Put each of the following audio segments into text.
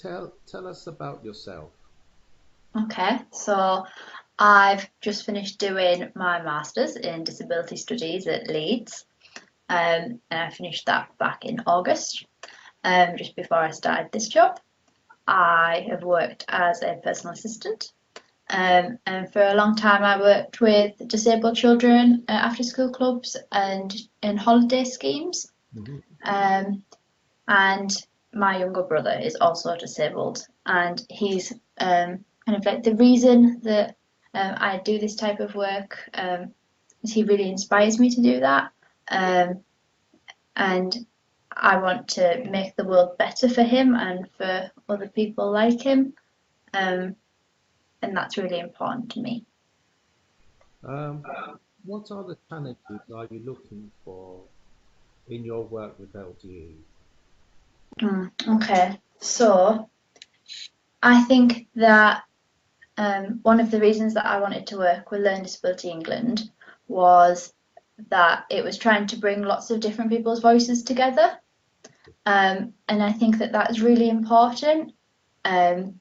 Tell us about yourself. Okay, so I've just finished doing my master's in disability studies at Leeds, and I finished that back in August, just before I started this job. I have worked as a personal assistant, and for a long time I worked with disabled children at after-school clubs and in holiday schemes. Mhm. Um, and my younger brother is also disabled, and he's kind of like the reason that I do this type of work. Is he really inspires me to do that, um, and I want to make the world better for him and for other people like him, um, and that's really important to me. Um, what are the challenges are you looking for in your work with LDE? Okay, so I think that one of the reasons that I wanted to work with Learning Disability England was that it was trying to bring lots of different people's voices together. And I think that that's really important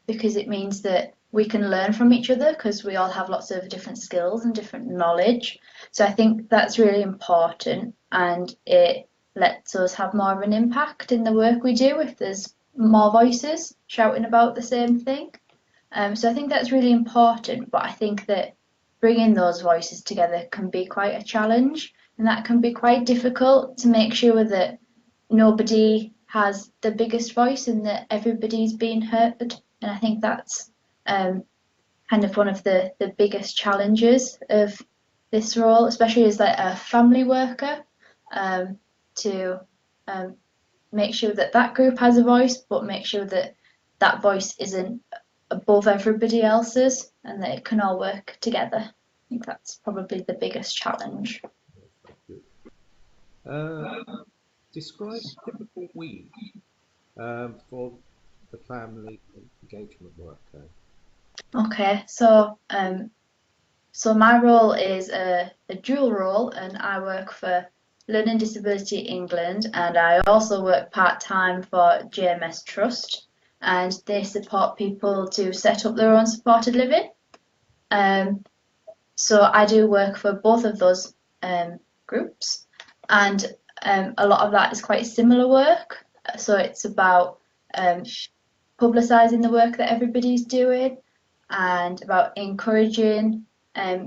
because it means that we can learn from each other because we all have lots of different skills and different knowledge. So I think that's really important and it lets us have more of an impact in the work we do if there's more voices shouting about the same thing. So I think that's really important, but I think that bringing those voices together can be quite a challenge, and that can be quite difficult to make sure that nobody has the biggest voice and that everybody's being heard. And I think that's um, kind of one of the biggest challenges of this role, especially as like a family worker, to um, make sure that that group has a voice, but make sure that that voice isn't above everybody else's and that it can all work together. I think that's probably the biggest challenge. Good. Uh, Describe a typical week for the family engagement worker. Okay, so my role is a dual role, and I work for Learning Disability England, and I also work part time for JMS Trust, and they support people to set up their own supported living. Um, So I do work for both of those groups, and a lot of that is quite similar work. So it's about um, publicising the work that everybody's doing and about encouraging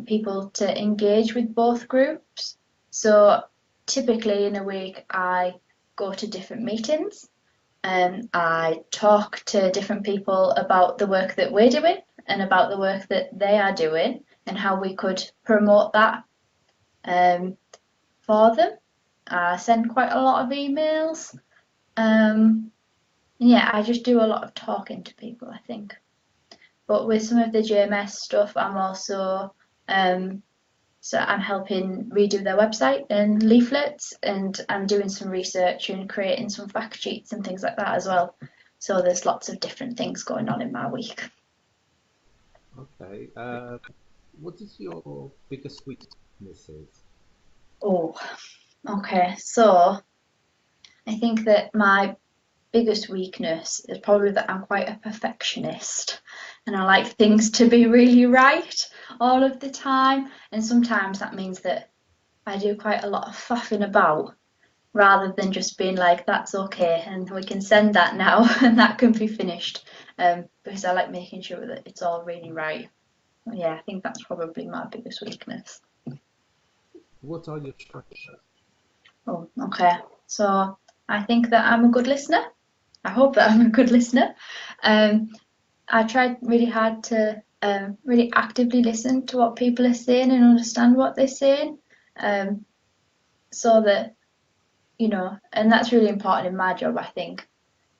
people to engage with both groups. So typically in a week, I go to different meetings and I talk to different people about the work that we're doing and about the work that they are doing and how we could promote that um, for them. I send quite a lot of emails. Um, yeah, I just do a lot of talking to people, I think. But with some of the JMS stuff, I'm also so I'm helping redo their website and leaflets, and I'm doing some research and creating some fact sheets and things like that as well. So there's lots of different things going on in my week. Okay. What is your biggest weaknesses? Oh, okay. So I think that my biggest weakness is probably that I'm quite a perfectionist and I like things to be really right all of the time. And sometimes that means that I do quite a lot of faffing about rather than just being like, that's okay, and we can send that now and that can be finished. Because I like making sure that it's all really right. Yeah, I think that's probably my biggest weakness. What are your strengths? Oh, okay. So I think that I'm a good listener. I hope that I'm a good listener. Um, I tried really hard to really actively listen to what people are saying and understand what they're saying, um, so that and that's really important in my job, I think,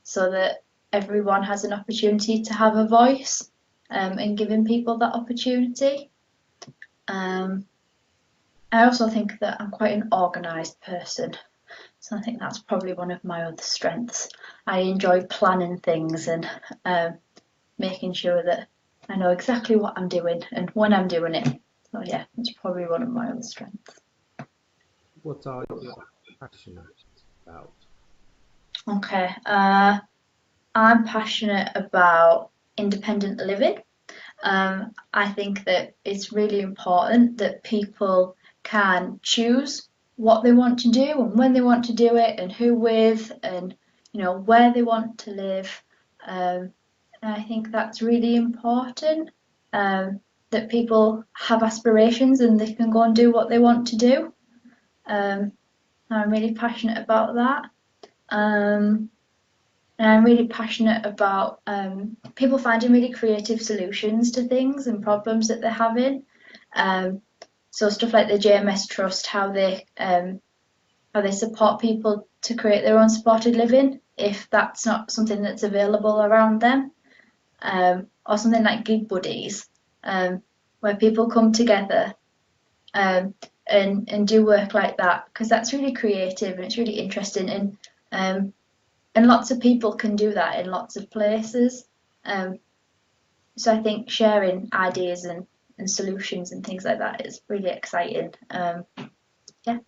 so that everyone has an opportunity to have a voice, and giving people that opportunity. Um, I also think that I'm quite an organised person, so I think that's probably one of my other strengths. I enjoy planning things and making sure that I know exactly what I'm doing and when I'm doing it. So yeah, it's probably one of my other strengths. What are you passionate about? Okay. I'm passionate about independent living. I think that it's really important that people can choose what they want to do and when they want to do it and who with and where they want to live. And I think that's really important, that people have aspirations and they can go and do what they want to do. I'm really passionate about that. And I'm really passionate about people finding really creative solutions to things and problems that they're having. So stuff like the JMS Trust, how they support people to create their own supported living if that's not something that's available around them, or something like gig buddies, where people come together and do work like that, because that's really creative and it's really interesting, and lots of people can do that in lots of places. So I think sharing ideas and solutions and things like that is really exciting. Yeah.